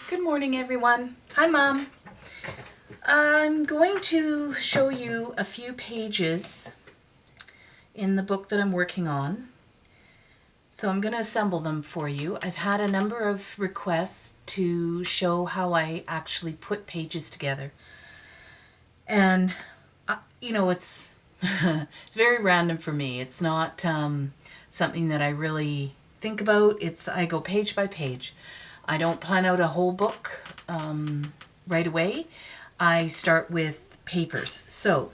Good morning, everyone. Hi, Mom. I'm going to show you a few pages in the book that I'm working on. So I'm going to assemble them for you. I've had a number of requests to show how I actually put pages together. And, it's it's very random for me. It's not something that I really think about. I go page by page. I don't plan out a whole book right away. I start with papers. So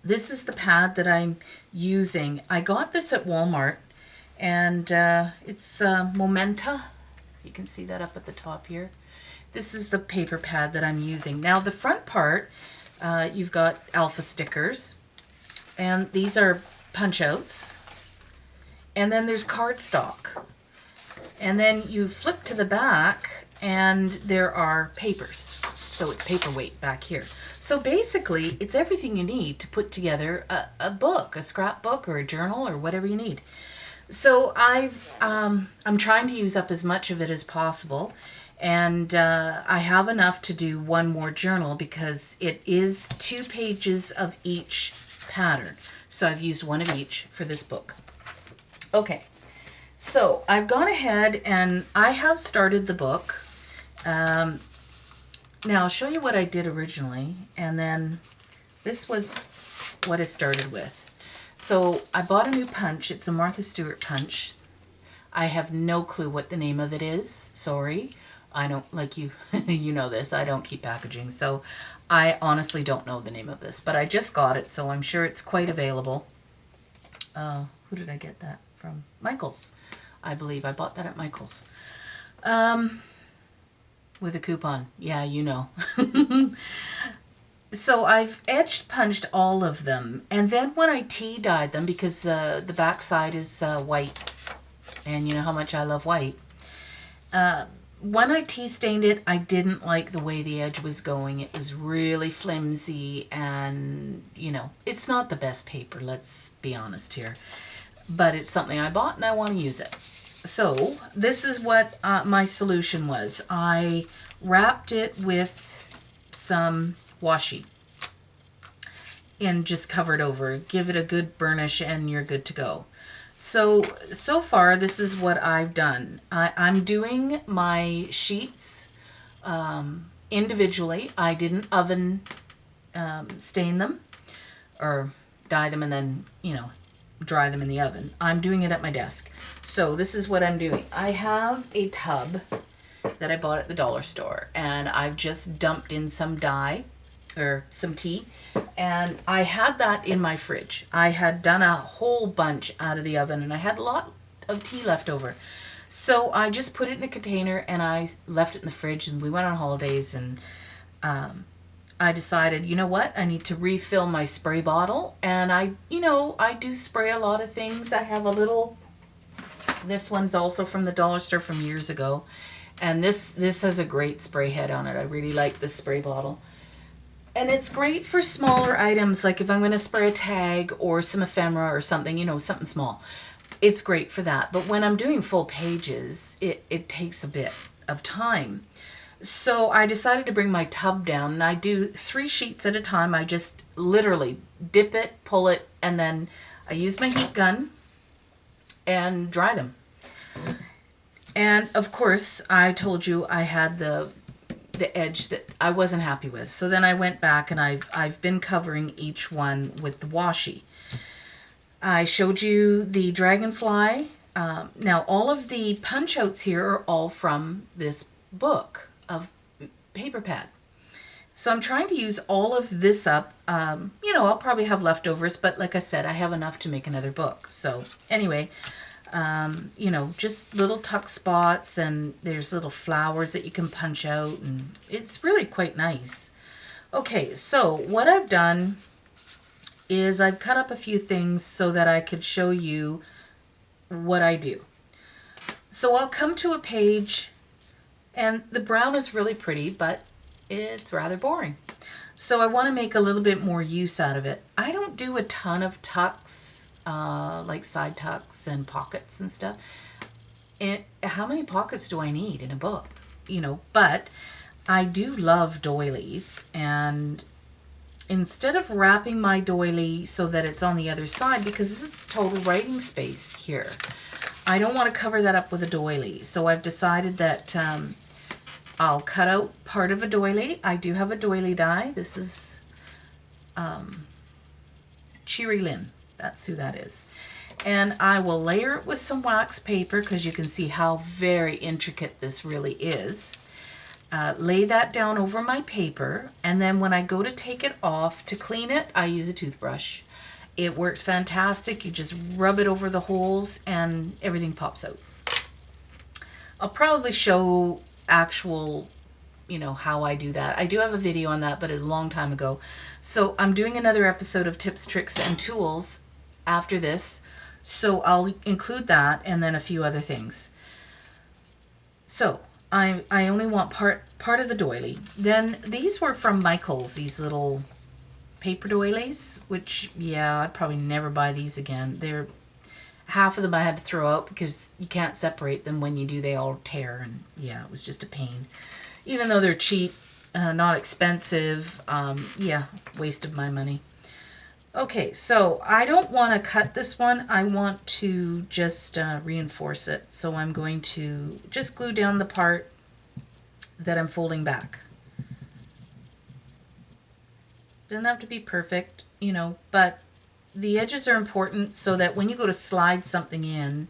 this is the pad that I'm using. I got this at Walmart, and it's Momenta. You can see that up at the top here. This is the paper pad that I'm using. Now the front part, you've got alpha stickers, and these are punch outs, and then there's cardstock. And then you flip to the back and there are papers. So it's paperweight back here. So basically it's everything you need to put together a book, a scrapbook or a journal or whatever you need. So I'm trying to use up as much of it as possible. And I have enough to do one more journal because it is 2 pages of each pattern. So I've used one of each for this book. Okay. So I've gone ahead and I have started the book. Now I'll show you what I did originally, and then this was what I started with. So I bought a new punch. It's a Martha Stewart punch. I have no clue what the name of it is. Sorry. I don't, like you, you know this, I don't keep packaging. So I honestly don't know the name of this, but I just got it, so I'm sure it's quite available. Who did I get that from? Michael's. I believe I bought that at Michael's. With a coupon. Yeah, you know. So I've edged punched all of them. And then when I tea dyed them, because the back side is white, and you know how much I love white. When I tea stained it, I didn't like the way the edge was going. It was really flimsy, and it's not the best paper, let's be honest here. But it's something I bought and I want to use it. So this is what my solution was. I wrapped it with some washi and just covered over. Give it a good burnish and you're good to go. So far this is what I've done. I'm doing my sheets individually. I didn't oven stain them or dye them and then, dry them in the oven. I'm doing it at my desk. So this is what I'm doing. I have a tub that I bought at the dollar store, and I've just dumped in some dye or some tea, and I had that in my fridge. I had done a whole bunch out of the oven and I had a lot of tea left over. So I just put it in a container and I left it in the fridge, and we went on holidays, and I decided, you know what, I need to refill my spray bottle, and I do spray a lot of things. I have a little, this one's also from the dollar store from years ago, and this has a great spray head on it. I really like this spray bottle. And it's great for smaller items, like if I'm going to spray a tag or some ephemera or something, something small. It's great for that. But when I'm doing full pages, it takes a bit of time. So I decided to bring my tub down, and I do 3 sheets at a time. I just literally dip it, pull it, and then I use my heat gun and dry them. And of course, I told you I had the edge that I wasn't happy with. So then I went back and I've been covering each one with the washi. I showed you the dragonfly. Now all of the punch outs here are all from this book of paper pad. So I'm trying to use all of this up. I'll probably have leftovers, but like I said, I have enough to make another book. So anyway, just little tuck spots, and there's little flowers that you can punch out, and it's really quite nice. Okay, so what I've done is I've cut up a few things so that I could show you what I do. So I'll come to a page, and the brown is really pretty, but it's rather boring. So I want to make a little bit more use out of it. I don't do a ton of tucks, like side tucks and pockets and stuff. How many pockets do I need in a book? but I do love doilies, and instead of wrapping my doily so that it's on the other side, because this is total writing space here, I don't want to cover that up with a doily. So I've decided that I'll cut out part of a doily. I do have a doily die. This is Cheery Lynn. That's who that is. And I will layer it with some wax paper because you can see how very intricate this really is. Lay that down over my paper, and then when I go to take it off to clean it, I use a toothbrush. It works fantastic. You just rub it over the holes and everything pops out. I'll probably show actual, how I do that. I do have a video on that, but a long time ago. So I'm doing another episode of tips, tricks, and tools after this. So I'll include that and then a few other things. So I only want part of the doily. Then these were from Michael's, these little paper doilies, which, yeah, I'd probably never buy these again. They're half of them I had to throw out because you can't separate them. When you do, they all tear, and yeah, it was just a pain. Even though they're cheap, not expensive, yeah, wasted my money. Okay, so I don't want to cut this one. I want to just reinforce it. So I'm going to just glue down the part that I'm folding back. Doesn't have to be perfect, but the edges are important so that when you go to slide something in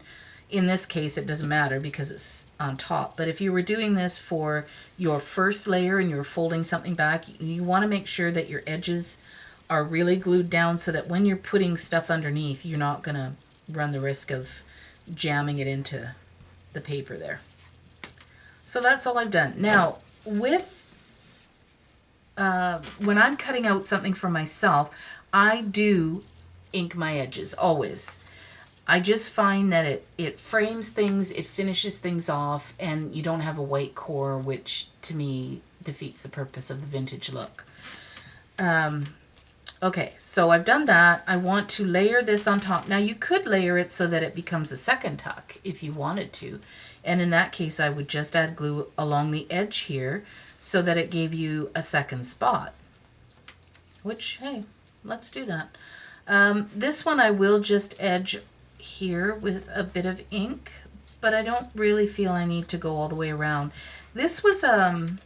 this case it doesn't matter because it's on top. But if you were doing this for your first layer and you're folding something back, you want to make sure that your edges are really glued down so that when you're putting stuff underneath, you're not going to run the risk of jamming it into the paper there. So that's all I've done. Now, with when I'm cutting out something for myself, I do ink my edges, always. I just find that it frames things, it finishes things off, and you don't have a white core, which to me defeats the purpose of the vintage look. Okay, so I've done that. I want to layer this on top. Now you could layer it so that it becomes a second tuck if you wanted to. And in that case, I would just add glue along the edge here so that it gave you a second spot. Which, hey, let's do that. This one I will just edge here with a bit of ink, but I don't really feel I need to go all the way around. This was kind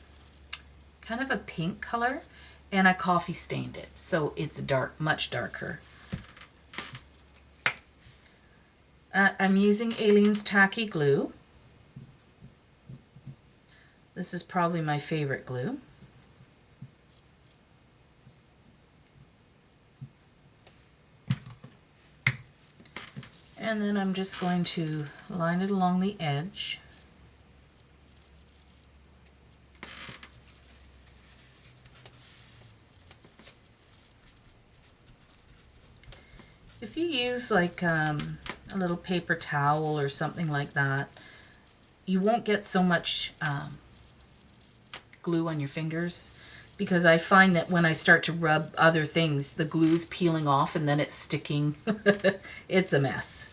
of a pink color, and I coffee stained it, so it's dark, much darker. I'm using Aleene's Tacky Glue. This is probably my favorite glue. And then I'm just going to line it along the edge. If you use like a little paper towel or something like that, you won't get so much glue on your fingers, because I find that when I start to rub other things, the glue's peeling off and then it's sticking. It's a mess.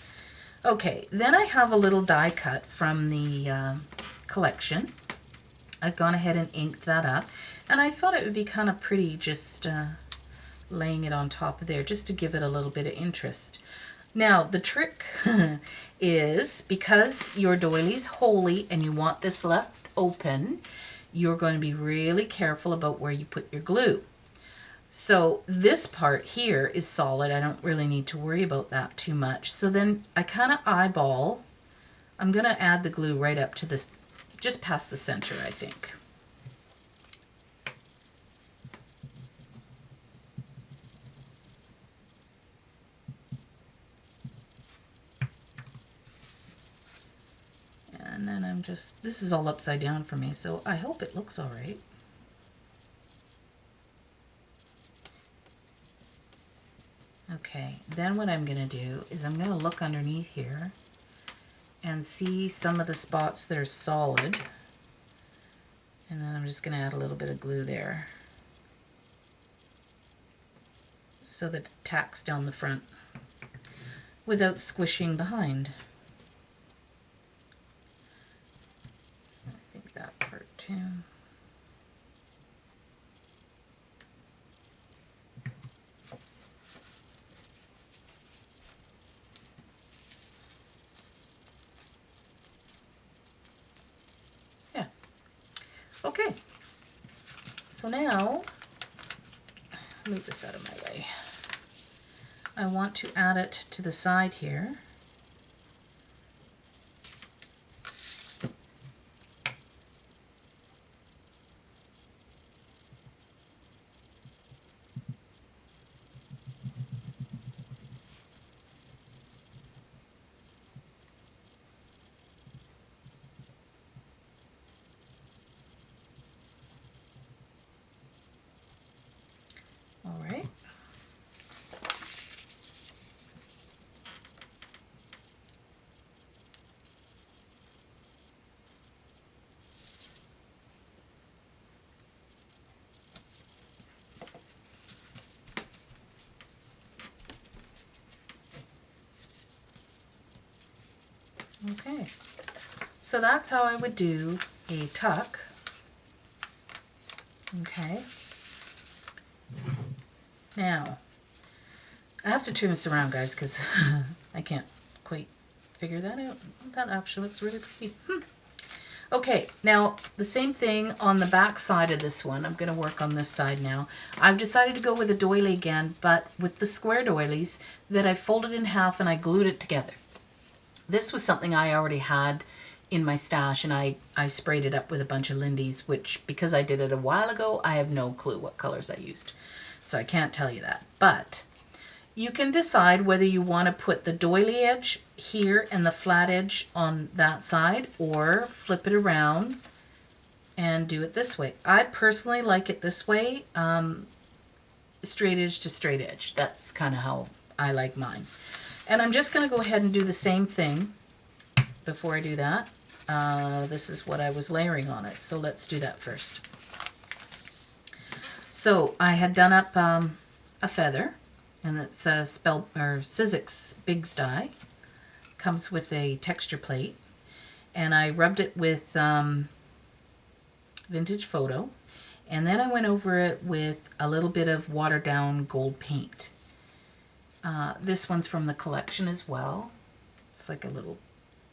Okay, then I have a little die cut from the collection. I've gone ahead and inked that up, and I thought it would be kind of pretty just laying it on top of there just to give it a little bit of interest. Now the trick is, because your doily's holy and you want this left open, you're going to be really careful about where you put your glue. So this part here is solid. I don't really need to worry about that too much. So then I kind of eyeball. I'm going to add the glue right up to this, just past the center, I think. And then I'm just, this is all upside down for me, so I hope it looks all right. Okay, then what I'm going to do is I'm going to look underneath here and see some of the spots that are solid. And then I'm just going to add a little bit of glue there so that it tacks down the front without squishing behind. I think that part 2. Yeah. Okay. So now, move this out of my way. I want to add it to the side here. All right. Okay, so that's how I would do a tuck. Okay, now I have to turn this around, guys, because I can't quite figure that out. That actually looks really pretty. Okay, now the same thing on the back side of this one. I'm going to work on this side now. I've decided to go with a doily again, but with the square doilies that I folded in half and I glued it together. This was something I already had in my stash, and I sprayed it up with a bunch of Lindy's, which, because I did it a while ago, I have no clue what colors I used. So I can't tell you that. But you can decide whether you want to put the doily edge here and the flat edge on that side, or flip it around and do it this way. I personally like it this way, straight edge to straight edge. That's kind of how I like mine. And I'm just going to go ahead and do the same thing before I do that. This is what I was layering on it, so let's do that first. So I had done up a feather, and it's a Sizzix Bigs die. Comes with a texture plate, and I rubbed it with Vintage Photo, and then I went over it with a little bit of watered down gold paint. This one's from the collection as well. It's like a little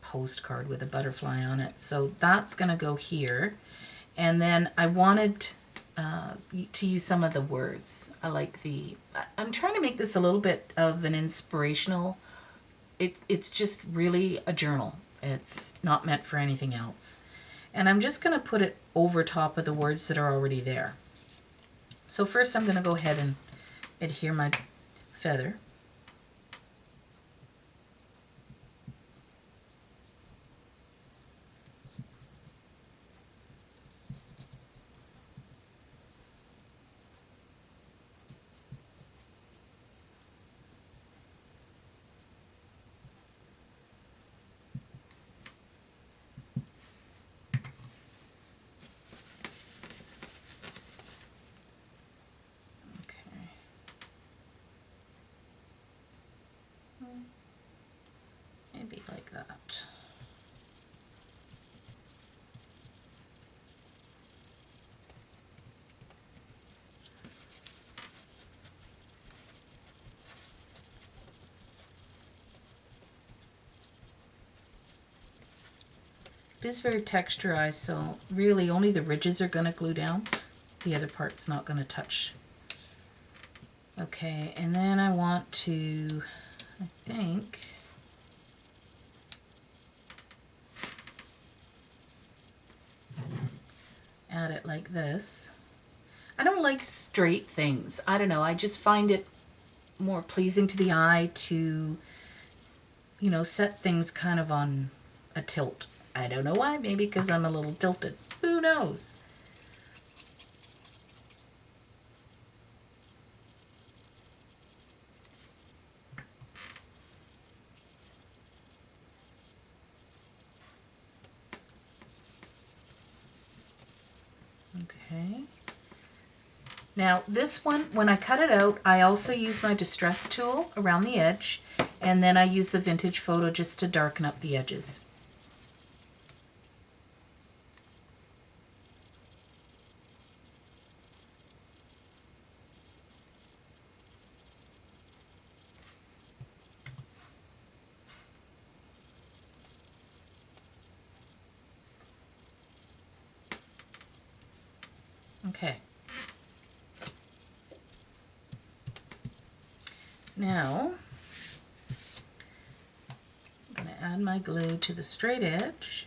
postcard with a butterfly on it. So that's going to go here. And then I wanted to use some of the words. I'm trying to make this a little bit of an inspirational. It's just really a journal. It's not meant for anything else. And I'm just going to put it over top of the words that are already there. So first I'm going to go ahead and adhere my feather. Maybe like that. It is very texturized, so really only the ridges are going to glue down. The other part's not going to touch. Okay, and then I want to, I think, add it like this. I don't like straight things. I don't know, I just find it more pleasing to the eye to, you know, set things kind of on a tilt. I don't know why, maybe because I'm a little tilted. Who knows? Okay. Now this one, when I cut it out, I also use my distress tool around the edge, and then I use the Vintage Photo just to darken up the edges. Okay. Now, I'm going to add my glue to the straight edge.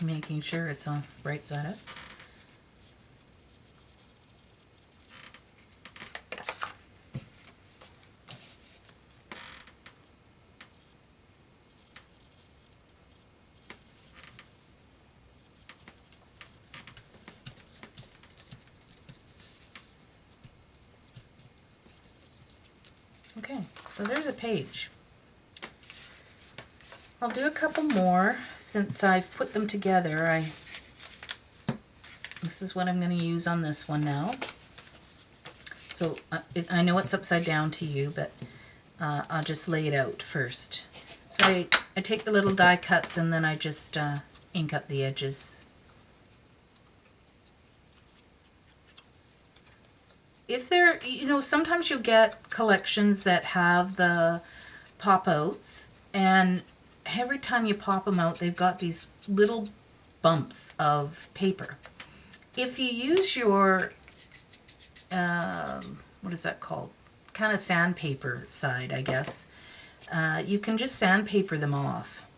Making sure it's on right side up. Okay, so there's a page. I'll do a couple more since I've put them together. This is what I'm going to use on this one now. So I know it's upside down to you, but I'll just lay it out first. So I take the little die cuts and then I just ink up the edges. If there, sometimes you get collections that have the pop-outs, and every time you pop them out, they've got these little bumps of paper. If you use your, what is that called? Kind of sandpaper side, I guess. You can just sandpaper them off.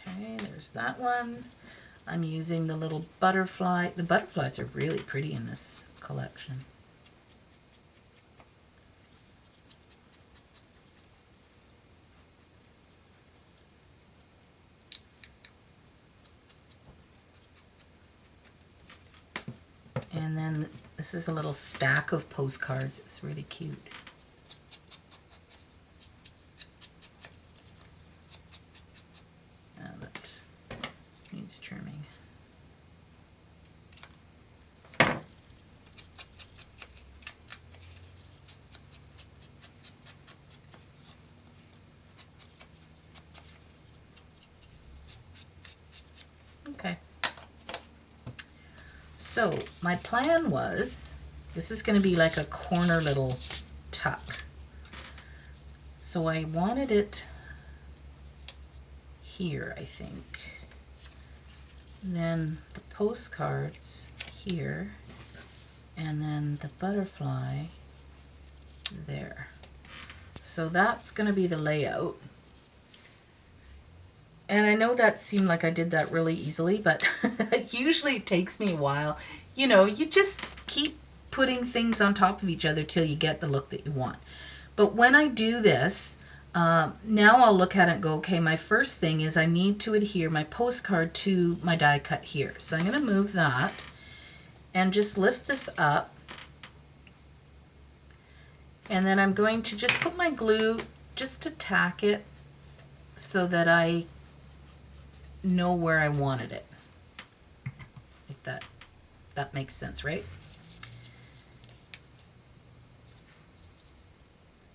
Okay, there's that one. I'm using the little butterfly. The butterflies are really pretty in this collection. And then this is a little stack of postcards. It's really cute. That needs trimming. Okay. So my plan was, this is going to be like a corner little tuck. So I wanted it here, I think. Then the postcards here, and then the butterfly there. So that's going to be the layout. And I know that seemed like I did that really easily, but usually it takes me a while. You know, you just keep putting things on top of each other till you get the look that you want. But when I do this, now I'll look at it and go, okay, my first thing is I need to adhere my postcard to my die cut here. So I'm going to move that and just lift this up. And then I'm going to just put my glue just to tack it so that I know where I wanted it. If that makes sense, right?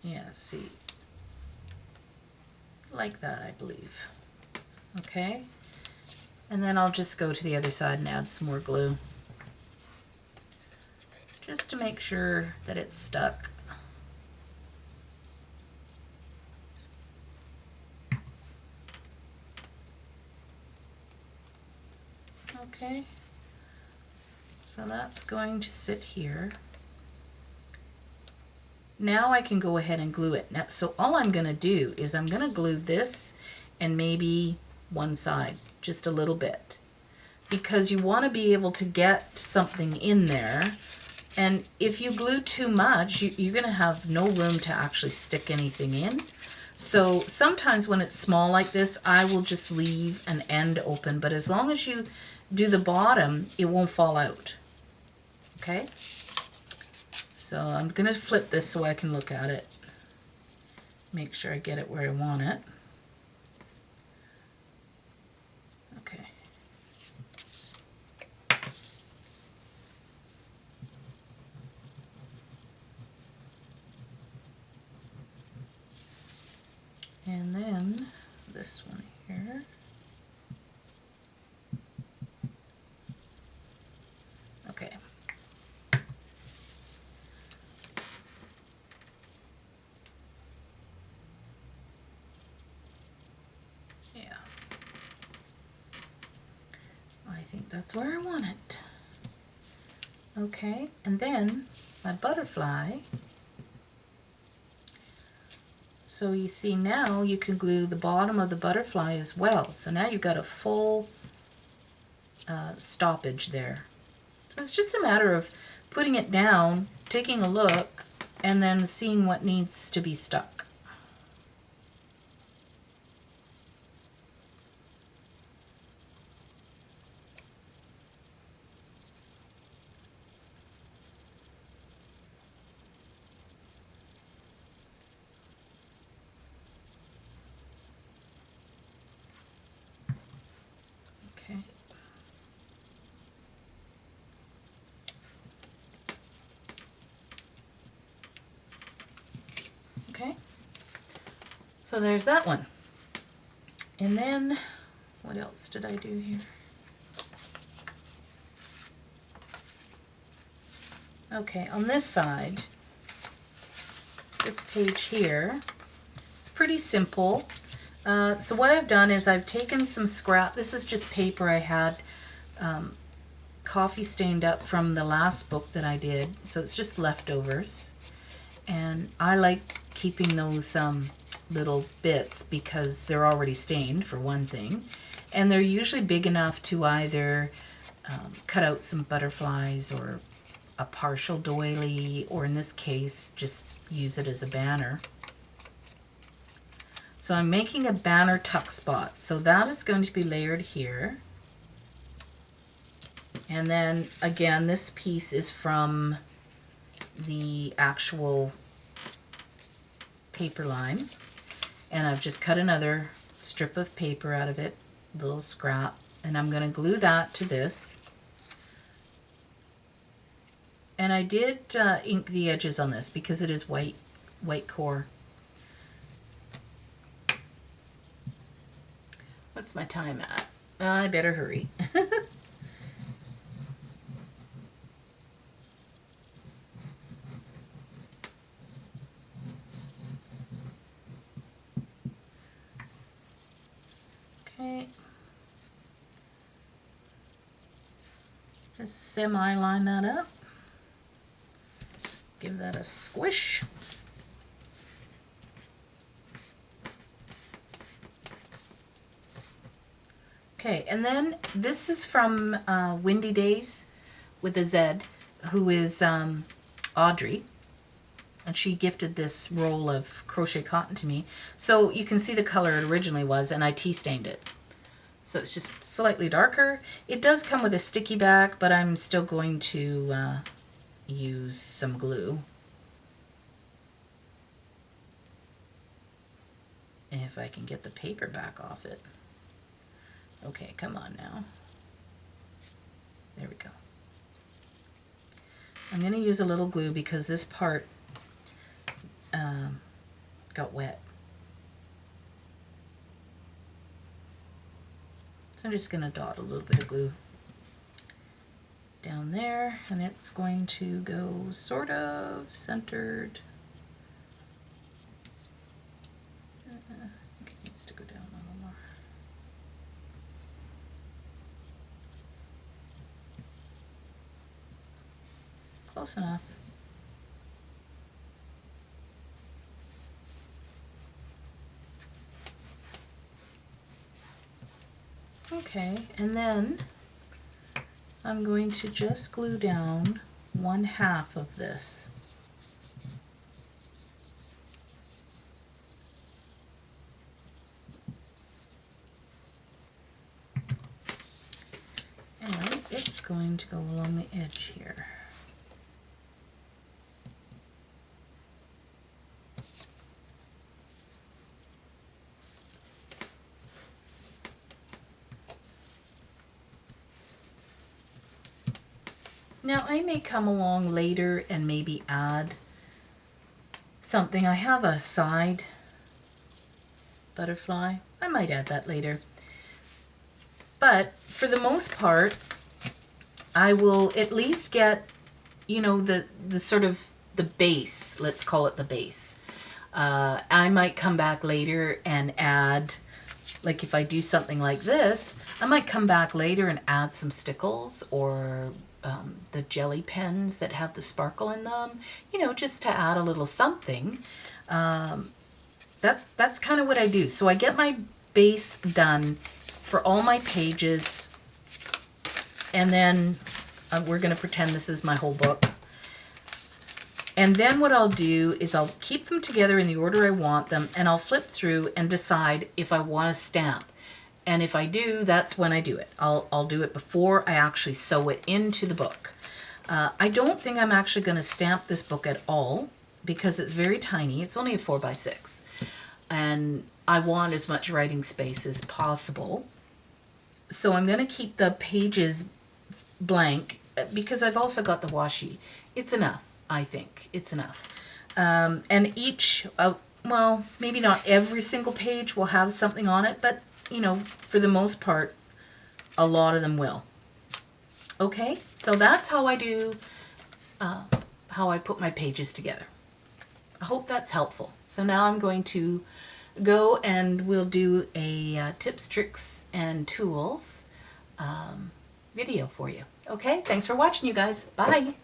Yeah, see. Like that, I believe. Okay. And then I'll just go to the other side and add some more glue. Just to make sure that it's stuck. Okay. So that's going to sit here. Now I can go ahead and glue it. Now, so all I'm going to do is I'm going to glue this and maybe one side, just a little bit. Because you want to be able to get something in there. And if you glue too much, you're going to have no room to actually stick anything in. So sometimes when it's small like this, I will just leave an end open. But as long as you do the bottom, it won't fall out. Okay? So I'm going to flip this so I can look at it. Make sure I get it where I want it. Okay. And then this one here. Okay. Yeah. I think that's where I want it. Okay, and then my butterfly. So you see now you can glue the bottom of the butterfly as well. So now you've got a full stoppage there. So it's just a matter of putting it down, taking a look, and then seeing what needs to be stuck. Okay. Okay. So there's that one. And then, what else did I do here? Okay, on this side, this page here, it's pretty simple. So what I've done is I've taken some scrap. This is just paper I had coffee stained up from the last book that I did. So it's just leftovers. And I like keeping those little bits because they're already stained, for one thing. And they're usually big enough to either cut out some butterflies or a partial doily, or in this case, just use it as a banner. So I'm making a banner tuck spot. So that is going to be layered here. And then again, this piece is from the actual paper line. And I've just cut another strip of paper out of it, little scrap, and I'm going to glue that to this. And I did ink the edges on this because it is white core. What's my time at? I better hurry. Okay. Just semi-line that up. Give that a squish. Okay, and then this is from Windy Days with a Z, who is Audrey, and she gifted this roll of crochet cotton to me. So you can see the color it originally was, and I tea stained it. So it's just slightly darker. It does come with a sticky back, but I'm still going to use some glue. If I can get the paper back off it. Okay, come on now. There we go. I'm going to use a little glue because this part got wet. So I'm just going to dot a little bit of glue down there, and it's going to go sort of centered. I think it needs to go down a little more. Close enough. Okay, and then I'm going to just glue down 1/2 of this. And it's going to go along the edge here. Now I may come along later and maybe add something. I have a side butterfly. I might add that later. But for the most part, I will at least get, you know, the sort of the base, let's call it the base. I might come back later and add, like if I do something like this, I might come back later and add some stickles or the jelly pens that have the sparkle in them, you know, just to add a little something. That's kind of what I do. So I get my base done for all my pages, and then we're going to pretend this is my whole book. And then what I'll do is I'll keep them together in the order I want them, and I'll flip through and decide if I want to stamp. And if I do, that's when I do it. I'll do it before I actually sew it into the book. I don't think I'm actually going to stamp this book at all because it's very tiny. It's only a 4x6. And I want as much writing space as possible. So I'm going to keep the pages blank because I've also got the washi. It's enough, I think. It's enough. And each, well, maybe not every single page will have something on it, but, you know, for the most part, a lot of them will. Okay, so that's how I do, how I put my pages together. I hope that's helpful. So now I'm going to go and we'll do a tips, tricks, and tools video for you. Okay, thanks for watching, you guys. Bye.